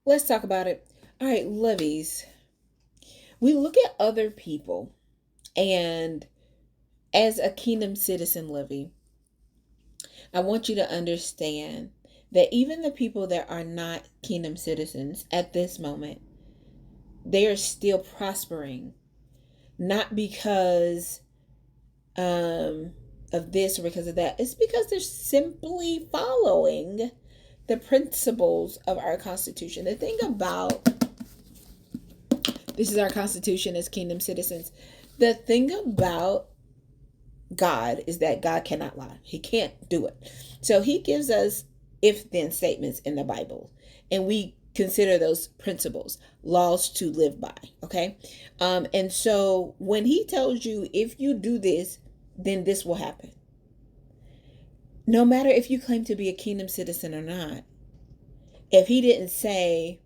Let's talk about it. All right, levies. We look at other people, and as a kingdom citizen levy, I want you to understand that even the people that are not kingdom citizens at this moment, they are still prospering, not because um, of this or because of that. It's because they're simply following the principles of our Constitution. The thing about this is our Constitution as kingdom citizens. The thing about God is that God cannot lie. He can't do it. So he gives us if then statements in the Bible, and we consider those principles laws to live by. Okay. And so when he tells you if you do this, then this will happen. No matter if you claim to be a kingdom citizen or not, if he didn't say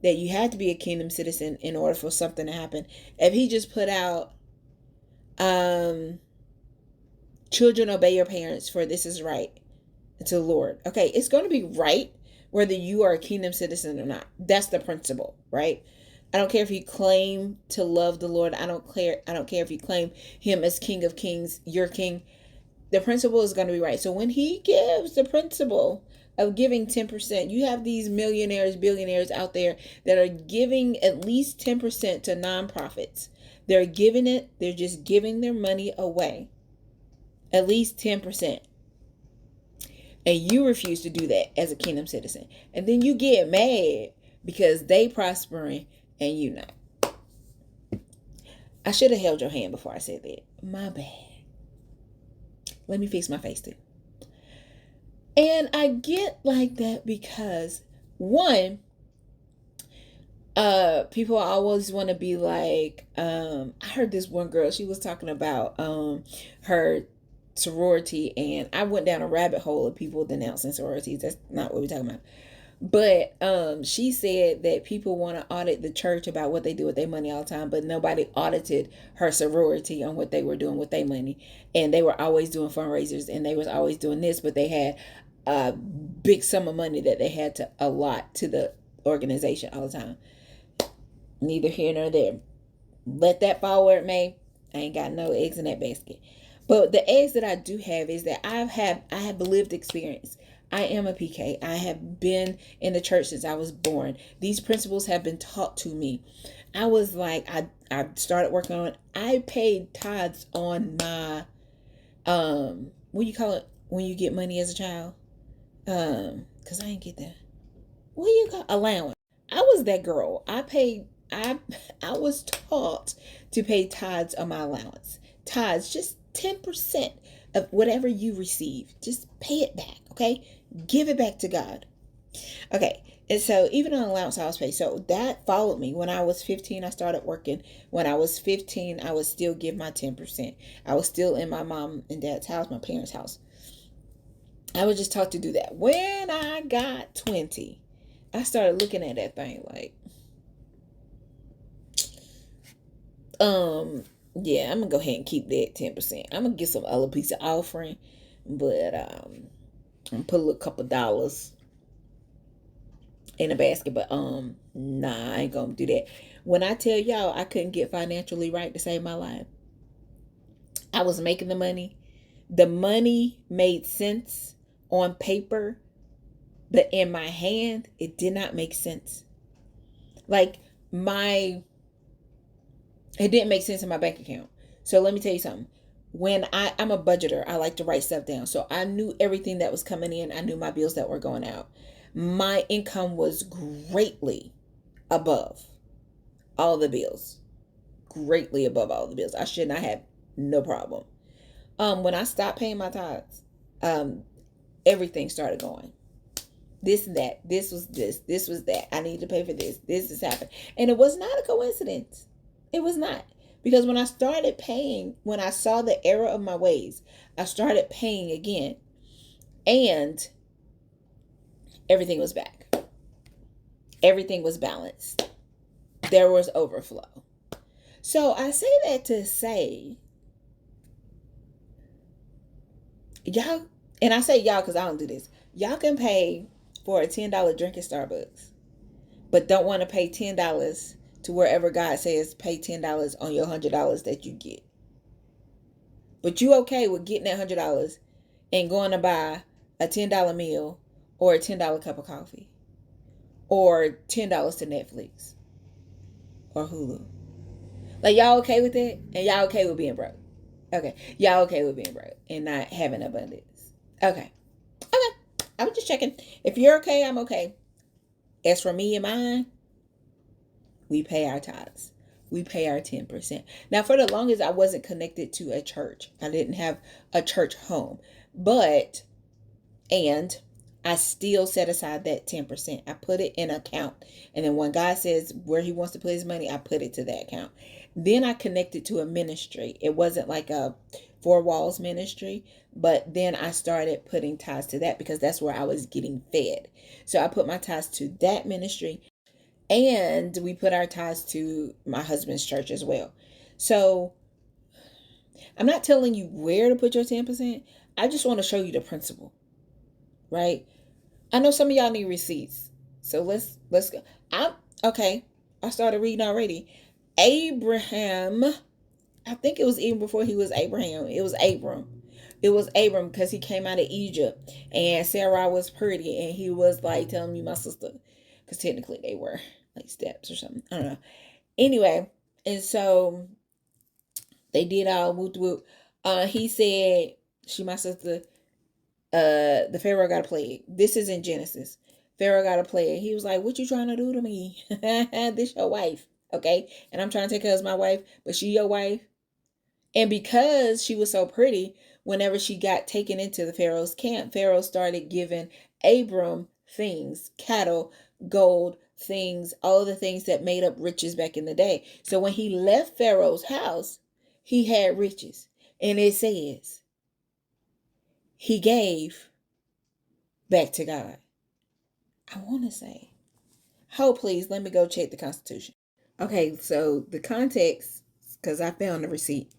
that you had to be a kingdom citizen in order for something to happen, if he just put out um children obey your parents for this is right to the Lord. Okay, it's going to be right whether you are a kingdom citizen or not. That's the principle, right? I don't care if you claim to love the Lord. I don't care if you claim him as King of Kings, your king. The principle is going to be right. So when he gives the principle of giving 10%, you have these millionaires, billionaires out there that are giving at least 10% to nonprofits. They're giving it, they're just giving their money away. At least 10%. And you refuse to do that as a kingdom citizen. And then you get mad because they prospering and you not. I should have held your hand before I said that. My bad. Let me fix my face too. And I get like that because one, people always want to be like, I heard this one girl, she was talking about her sorority, and I went down a rabbit hole of people denouncing sororities. That's not what we're talking about. But she said that people want to audit the church about what they do with their money all the time, but nobody audited her sorority on what they were doing with their money. And they were always doing fundraisers, and they was always doing this, but they had a big sum of money that they had to allot to the organization all the time. Neither here nor there. Let that fall where it may. I ain't got no eggs in that basket. But the eggs that I do have is that I have lived experience. I am a PK. I have been in the church since I was born. These principles have been taught to me. I was like, I started working on it. I paid tithes on my what do you call it when you get money as a child? Because I didn't get that. What do you call allowance? I was that girl. I was taught to pay tithes on my allowance. Tithes, just 10% of whatever you receive. Just pay it back, okay? Give it back to God. Okay. And so even on allowance I was paid. So that followed me. When I was 15, I started working. When I was 15, I would still give my 10%. I was still in my mom and dad's house, my parents' house. I was just taught to do that. When I got 20, I started looking at that thing like, Um, yeah, I'm gonna go ahead and keep that 10%. I'm gonna get some other piece of offering, but I'm put a little couple dollars in a basket. But nah, I ain't gonna do that. When I tell y'all I couldn't get financially right to save my life, I was making the money. The money made sense on paper, but in my hand, it did not make sense. Like my it didn't make sense in my bank account. So let me tell you something. When I'm a budgeter, I like to write stuff down. So I knew everything that was coming in. I knew my bills that were going out. My income was greatly above all the bills. Greatly above all the bills. I should not have no problem. When I stopped paying my tithes, um, everything started going. This and that. This was this. This was that. I need to pay for this. This has happened. And it was not a coincidence. It was not. Because when I started paying, when I saw the error of my ways, I started paying again. And everything was back. Everything was balanced. There was overflow. So I say that to say, y'all, and I say y'all because I don't do this. Y'all can pay for a $10 drink at Starbucks. but don't want to pay $10 to wherever God says pay $10 on your $100 that you get. But you okay with getting that $100 and going to buy a $10 meal or a $10 cup of coffee or $10 to Netflix or Hulu. Like, y'all okay with that? And y'all okay with being broke? Okay. Y'all okay with being broke and not having abundance? Okay. Okay. I was just checking. If you're okay, I'm okay. As for me and mine, we pay our tithes. We pay our 10%. Now, for the longest, I wasn't connected to a church. I didn't have a church home. But, and I still set aside that 10%. I put it in an account. And then when God says where he wants to put his money, I put it to that account. Then I connected to a ministry. It wasn't like a four walls ministry, but then I started putting ties to that because that's where I was getting fed. So I put my ties to that ministry, and we put our ties to my husband's church as well. So I'm not telling you where to put your 10%. I just want to show you the principle, right? I know some of y'all need receipts. So let's go. Okay. I started reading already. Abraham, I think it was even before he was Abraham. It was Abram. It was Abram because he came out of Egypt and Sarah was pretty and he was like telling me my sister, because technically they were like steps or something. I don't know. Anyway, and so they did all whoop whoop. He said, she my sister, the Pharaoh got a plague. This is in Genesis. Pharaoh got a plague. He was like, what you trying to do to me? This your wife. Okay. And I'm trying to take her as my wife, but she your wife. And because she was so pretty, whenever she got taken into the Pharaoh's camp, Pharaoh started giving Abram things, cattle, gold, things, all the things that made up riches back in the day. So when he left Pharaoh's house, he had riches. And it says he gave back to God. I want to say, oh, please, let me go check the Constitution. Okay, so the context, because I found the receipt.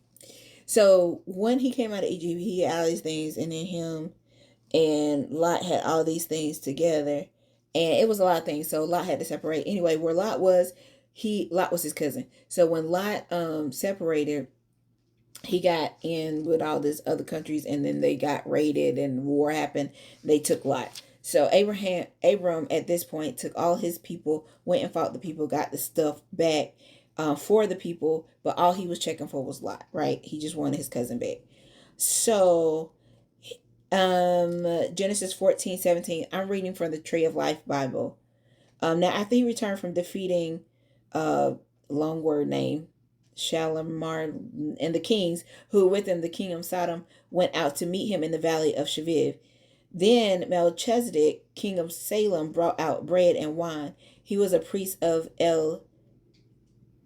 So when he came out of Egypt, he had all these things, and then him and Lot had all these things together, and it was a lot of things. So Lot had to separate. Anyway, where Lot was his cousin. So when Lot separated, he got in with all these other countries, and then they got raided and war happened. They took Lot. So Abram at this point took all his people, went and fought the people, got the stuff back for the people, but all he was checking for was Lot, right? He just wanted his cousin back. So Genesis 14:17. I'm reading from the Tree of Life Bible. Now after he returned from defeating long word name, Shalimar and the kings who were with him, the king of Sodom, went out to meet him in the valley of Shaviv. Then Melchizedek, king of Salem, brought out bread and wine. He was a priest of El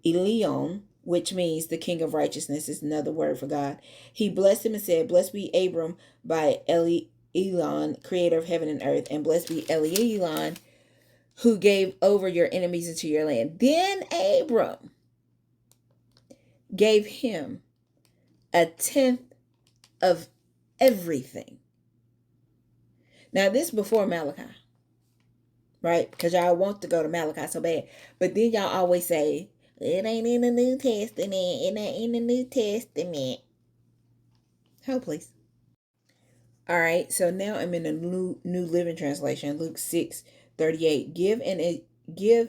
Elyon, which means the king of righteousness, is another word for God. He blessed him and said, blessed be Abram by Elyon, creator of heaven and earth, and blessed be Elyon, who gave over your enemies into your land. Then Abram gave him a tenth of everything. Now, this before Malachi, right? Because y'all want to go to Malachi so bad. But then y'all always say, it ain't in the New Testament. It ain't in the New Testament. Hold, please. All right, so now I'm in the New Living Translation, Luke 6:38. Give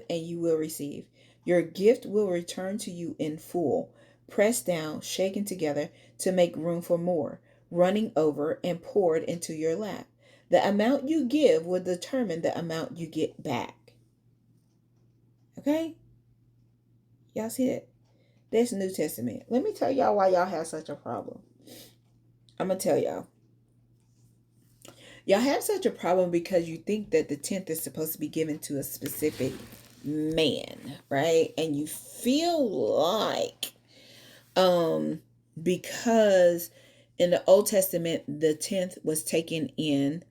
and you will receive. Your gift will return to you in full, pressed down, shaken together to make room for more, running over and poured into your lap. The amount you give will determine the amount you get back. Okay? Y'all see that? That's New Testament. Let me tell y'all why y'all have such a problem. I'm going to tell y'all. Y'all have such a problem because you think that the 10th is supposed to be given to a specific man, right? And you feel like because in the Old Testament the 10th was taken in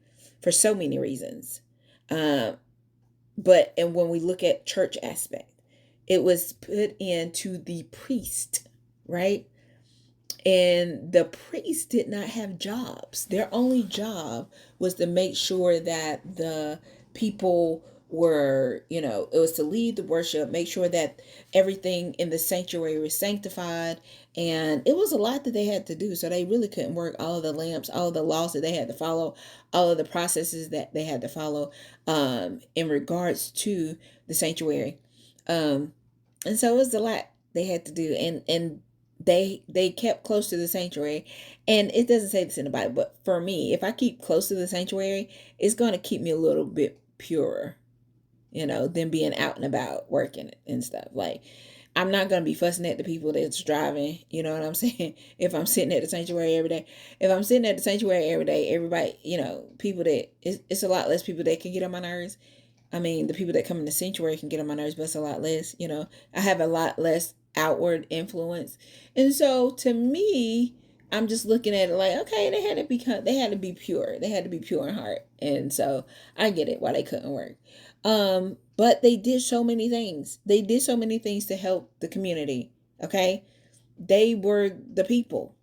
for so many reasons. But and when we look at church aspect, it was put into the priest, right? And the priests did not have jobs. Their only job was to make sure that the people were, it was to lead the worship, make sure that everything in the sanctuary was sanctified. And it was a lot that they had to do. So they really couldn't work all of the lamps, all of the laws that they had to follow, all of the processes that they had to follow in regards to the sanctuary. And so it was a lot they had to do. And they kept close to the sanctuary. And it doesn't say this in the Bible, but for me, if I keep close to the sanctuary, it's going to keep me a little bit purer, than being out and about working and stuff. Like, I'm not going to be fussing at the people that's driving. You know what I'm saying? If I'm sitting at the sanctuary every day, everybody, people that, it's a lot less people that can get on my nerves. I mean, the people that come in the sanctuary can get on my nerves, but it's a lot less. I have a lot less outward influence. And so to me, I'm just looking at it like, okay, they had to be pure. They had to be pure in heart. And so I get it why they couldn't work. But they did so many things. They did so many things to help the community. Okay. They were the people.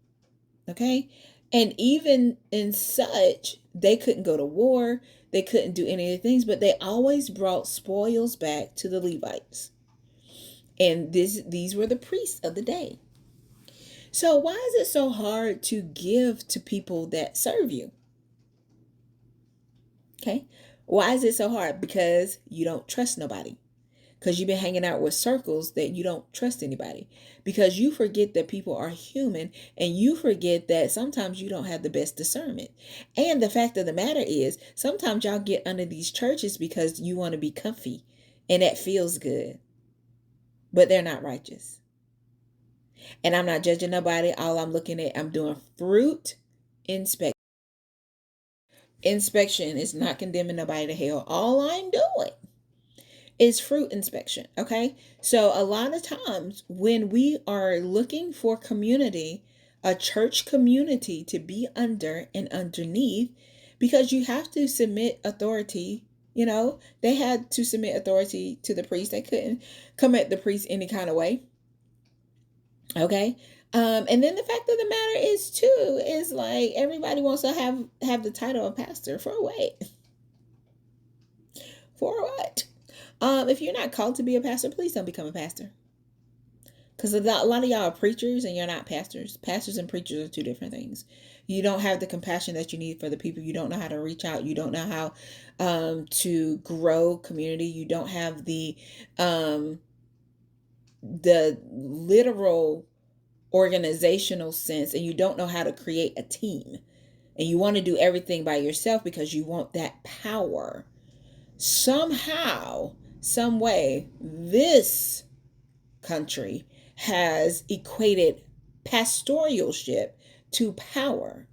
Okay. And even in such, they couldn't go to war. They couldn't do any of the things, but they always brought spoils back to the Levites. And these were the priests of the day. So why is it so hard to give to people that serve you? Okay. Why is it so hard? Because you don't trust nobody. Because you've been hanging out with circles that you don't trust anybody. Because you forget that people are human, and you forget that sometimes you don't have the best discernment. And the fact of the matter is, sometimes y'all get under these churches because you want to be comfy and that feels good. But they're not righteous. And I'm not judging nobody. All I'm looking at, I'm doing fruit inspection. Inspection is not condemning nobody to hell. All I'm doing is fruit inspection. Okay. So a lot of times when we are looking for community, a church community to be under and underneath, because you have to submit authority, they had to submit authority to the priest. They couldn't come at the priest any kind of way. Okay. And then the fact of the matter is too, is like everybody wants to have the title of pastor for what? For what? If you're not called to be a pastor, please don't become a pastor. Because a lot of y'all are preachers and you're not pastors. Pastors and preachers are two different things. You don't have the compassion that you need for the people. You don't know how to reach out. You don't know how to grow community. You don't have the literal organizational sense, and you don't know how to create a team. And you want to do everything by yourself because you want that power. Somehow, some way, this country has equated pastoralship to power.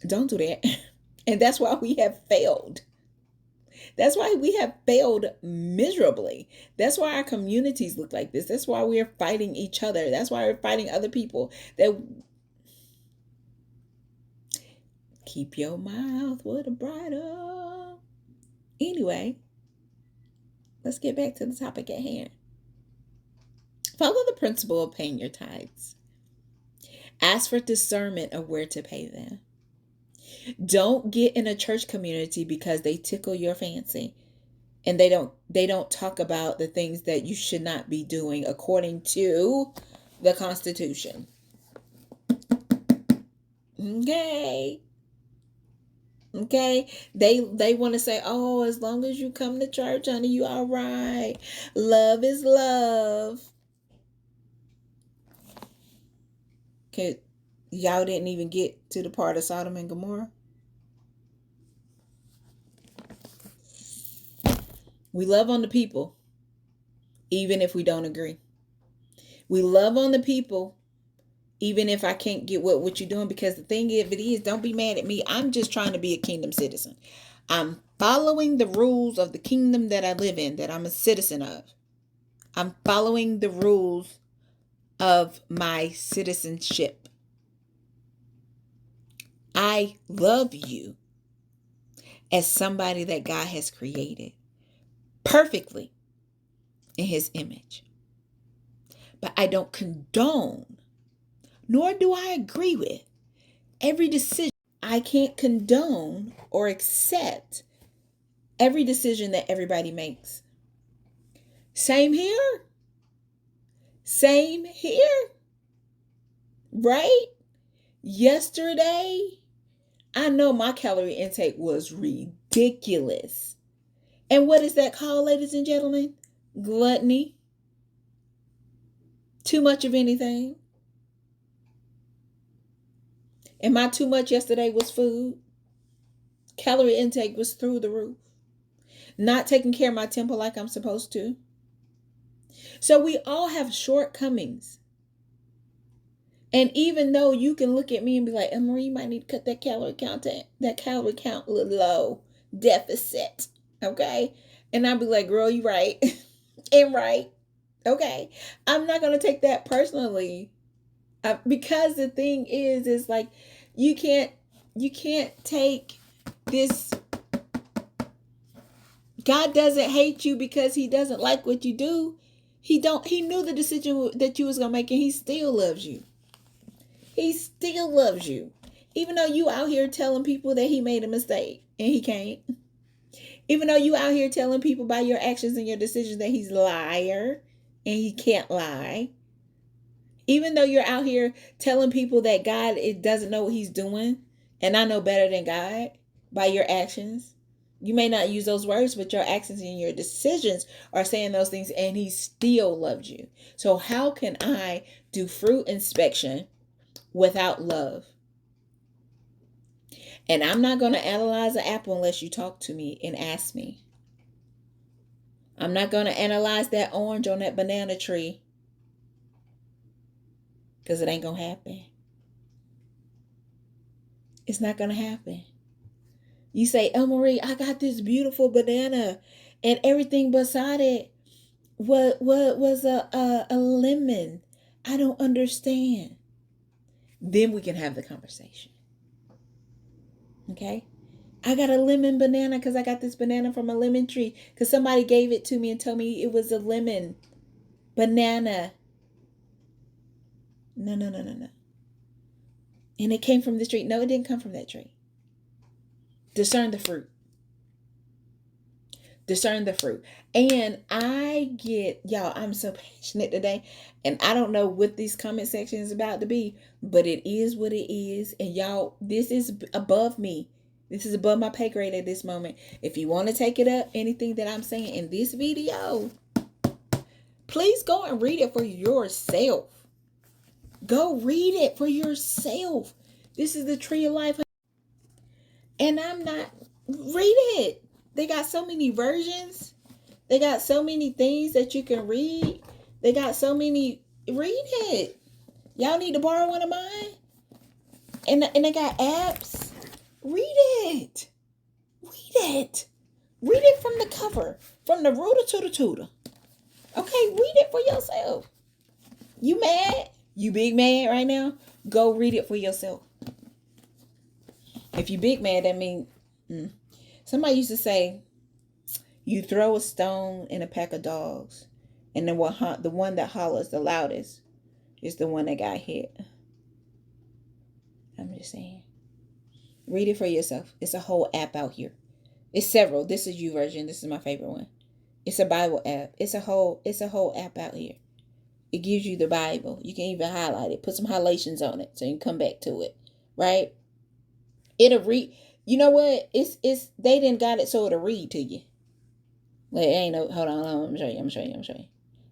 Don't do that. And that's why we have failed. That's why we have failed miserably. That's why our communities look like this. That's why we're fighting each other. That's why we're fighting other people. That keep your mouth with a bridle. Anyway, let's get back to the topic at hand. Follow the principle of paying your tithes. Ask for discernment of where to pay them. Don't get in a church community because they tickle your fancy, and they don't talk about the things that you should not be doing according to the Constitution. Okay. Okay. They want to say, oh, as long as you come to church, honey, you all right. Love is love. Okay. Y'all didn't even get to the part of Sodom and Gomorrah. We love on the people, even if we don't agree. We love on the people, even if I can't get what you're doing. Because the thing of it is, don't be mad at me. I'm just trying to be a kingdom citizen. I'm following the rules of the kingdom that I live in, that I'm a citizen of. I'm following the rules of my citizenship. I love you as somebody that God has created perfectly in his image. But I don't condone, nor do I agree with every decision. I can't condone or accept every decision that everybody makes. Same here. Same here. Right? Yesterday, I know my calorie intake was ridiculous. And what is that called, ladies and gentlemen? Gluttony. Too much of anything. And my too much yesterday was food. Calorie intake was through the roof. Not taking care of my temple like I'm supposed to. So we all have shortcomings. And even though you can look at me and be like, Marie, you might need to cut that calorie count a little low. Deficit. Okay? And I'll be like, girl, you right. And right. Okay. I'm not going to take that personally. Because the thing is like, you can't take this. God doesn't hate you because he doesn't like what you do. He knew the decision that you was going to make, and he still loves you. He still loves you. Even though you out here telling people that he made a mistake and he can't. Even though you out here telling people by your actions and your decisions that he's a liar and he can't lie. Even though you're out here telling people that God doesn't know what he's doing, and I know better than God by your actions. You may not use those words, but your actions and your decisions are saying those things, and he still loves you. So how can I do fruit inspection without love? And I'm not going to analyze an apple unless you talk to me and ask me. I'm not going to analyze that orange on that banana tree because it ain't going to happen. It's not going to happen. You say, Marie, I got this beautiful banana and everything beside it was a lemon. I don't understand. Then we can have the conversation. Okay? I got a lemon banana because I got this banana from a lemon tree because somebody gave it to me and told me it was a lemon banana. No. And it came from the tree. No, it didn't come from that tree. Discern the fruit. Discern the fruit. And I'm so passionate today. And I don't know what this comment section is about to be, but it is what it is. And y'all, this is above me. This is above my pay grade at this moment. If you want to take it up, anything that I'm saying in this video, please go and read it for yourself. Go read it for yourself. This is the tree of life. And I'm not, read it. They got so many versions. They got so many things that you can read. They got so many, read it. Y'all need to borrow one of mine. And they got apps. Read it. Read it. Read it from the cover. From the rooter to the tutor. Okay, read it for yourself. You mad? You big mad right now? Go read it for yourself. If you big mad, that means somebody used to say, you throw a stone in a pack of dogs, and the one that hollers the loudest is the one that got hit. I'm just saying. Read it for yourself. It's a whole app out here. It's several. This is YouVersion. This is my favorite one. It's a Bible app. It's a whole app out here. It gives you the Bible. You can even highlight it. Put some highlightations on it so you can come back to it. Right? It'll read. You know what? It's they didn't got it so it'll read to you. Like, ain't no, hold on, I'm gonna show you.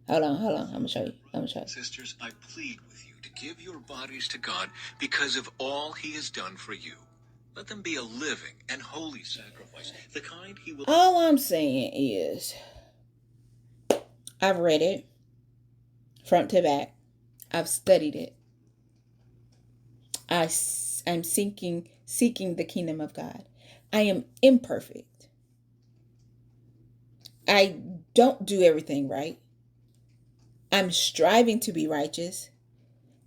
Hold on, I'm gonna show you. Sisters, I plead with you to give your bodies to God because of all he has done for you. Let them be a living and holy sacrifice, the kind he will... All I'm saying is, I've read it front to back. I've studied it. I'm seeking the kingdom of God. I am imperfect. I don't do everything right. I'm striving to be righteous.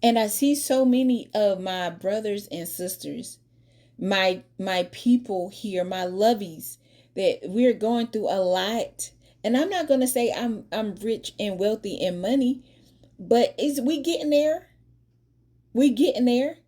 And I see so many of my brothers and sisters, my people here, my lovies, that we're going through a lot. And I'm not going to say I'm rich and wealthy in money, but we getting there. We getting there.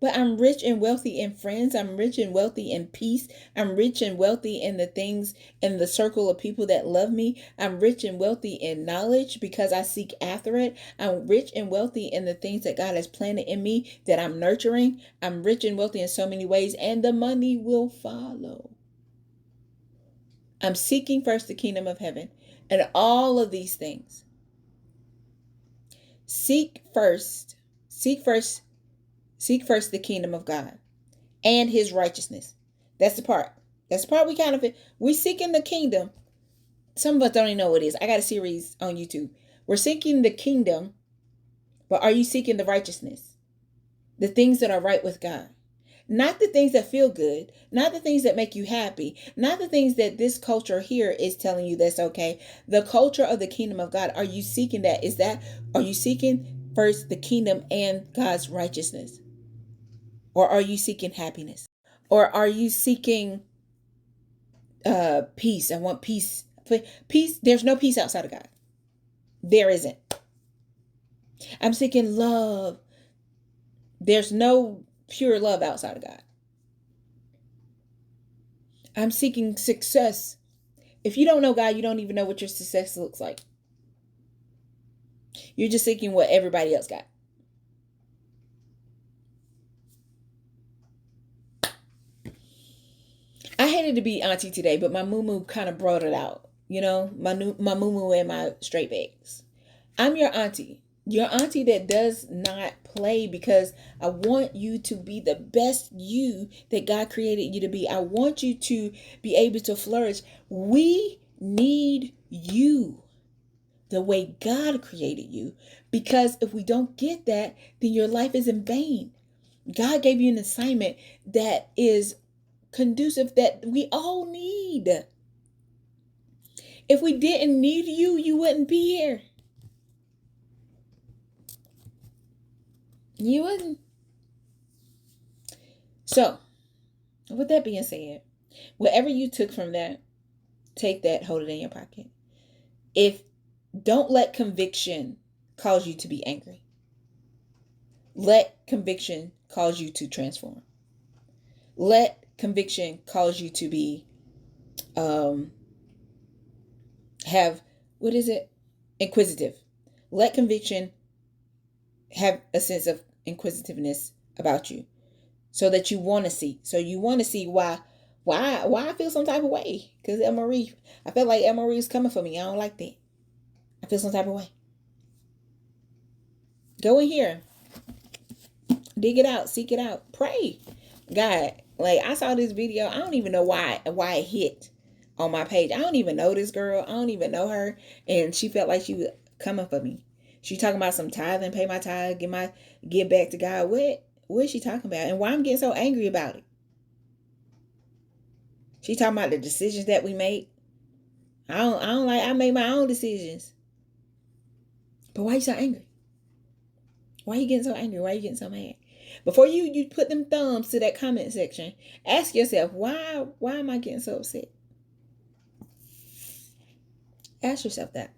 But I'm rich and wealthy in friends. I'm rich and wealthy in peace. I'm rich and wealthy in the things in the circle of people that love me. I'm rich and wealthy in knowledge because I seek after it. I'm rich and wealthy in the things that God has planted in me that I'm nurturing. I'm rich and wealthy in so many ways, and the money will follow. I'm seeking first the kingdom of heaven and all of these things. Seek first, seek first, seek first the kingdom of God and his righteousness. That's the part. That's the part we seeking the kingdom. Some of us don't even know what it is. I got a series on YouTube. We're seeking the kingdom, but are you seeking the righteousness? The things that are right with God. Not the things that feel good, not the things that make you happy, not the things that this culture here is telling you that's okay. The culture of the kingdom of God. Are you seeking that? Are you seeking first the kingdom and God's righteousness? Or are you seeking happiness? Or are you seeking peace? I want peace. Peace, there's no peace outside of God. There isn't. I'm seeking love. There's no pure love outside of God. I'm seeking success. If you don't know God, you don't even know what your success looks like. You're just seeking what everybody else got. I hated to be auntie today, but my moo kind of brought it out. You know, my moo and my straight bags. I'm your auntie. Your auntie that does not play, because I want you to be the best you that God created you to be. I want you to be able to flourish. We need you the way God created you, because if we don't get that, then your life is in vain. God gave you an assignment that is conducive, that we all need. If we didn't need you, you wouldn't be here. You wouldn't. So, with that being said, whatever you took from that, take that, hold it in your pocket. If Don't let conviction cause you to be angry. Let conviction cause you to transform. Let conviction cause you to be have, what is it? Inquisitive. Let conviction have a sense of inquisitiveness about you, so that you want to see. So you want to see why I feel some type of way. Because I felt like Marie is coming for me. I don't like that. I feel some type of way. Go in here. Dig it out. Seek it out. Pray. God, like, I saw this video. I don't even know why it hit on my page. I don't even know this girl. I don't even know her. And she felt like she was coming for me. She talking about some tithe and pay my tithe, get back to God. What is she talking about? And why I'm getting so angry about it? She talking about the decisions that we make. I make my own decisions. But why you so angry? Why you getting so angry? Why you getting so mad? Before you put them thumbs to that comment section, ask yourself, why am I getting so upset? Ask yourself that.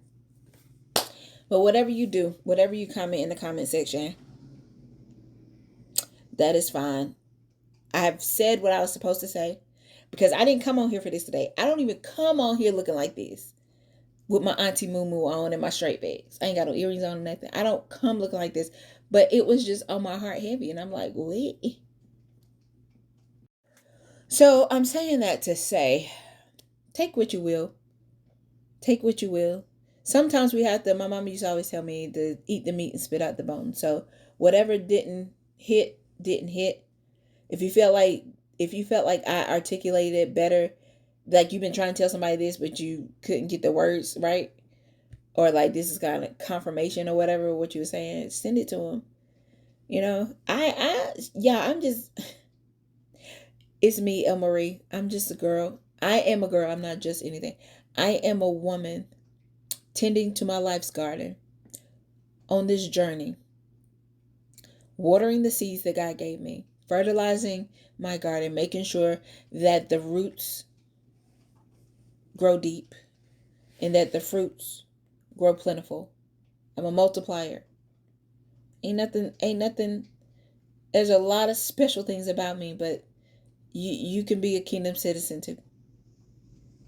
But whatever you do, whatever you comment in the comment section, that is fine. I have said what I was supposed to say, because I didn't come on here for this today. I don't even come on here looking like this with my auntie moo on and my straight bags. I ain't got no earrings on or nothing. I don't come looking like this. But it was just on my heart heavy. And I'm like, wait. So I'm saying that to say, take what you will. Take what you will. Sometimes we have to, my mom used to always tell me to eat the meat and spit out the bone. So whatever didn't hit, didn't hit. If you felt like I articulated it better, like you've been trying to tell somebody this, but you couldn't get the words right, or like this is kind of confirmation or whatever, what you were saying, send it to them. You know, I'm just, it's me, El Marie. I'm just a girl. I am a girl. I'm not just anything. I am a woman tending to my life's garden on this journey, watering the seeds that God gave me, fertilizing my garden, making sure that the roots grow deep and that the fruits grow plentiful. I'm a multiplier. Ain't nothing There's a lot of special things about me, but you can be a kingdom citizen too.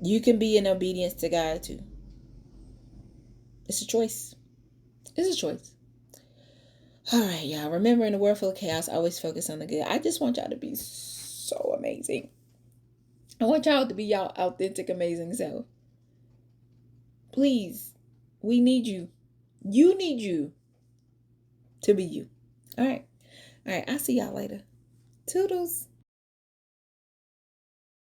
You can be in obedience to God too. It's a choice. It's a choice. All right, y'all. Remember, in a world full of chaos, always focus on the good. I just want y'all to be so amazing. I want y'all to be y'all authentic, amazing self. Please, we need you. You need you to be you. All right. All right. I'll see y'all later. Toodles.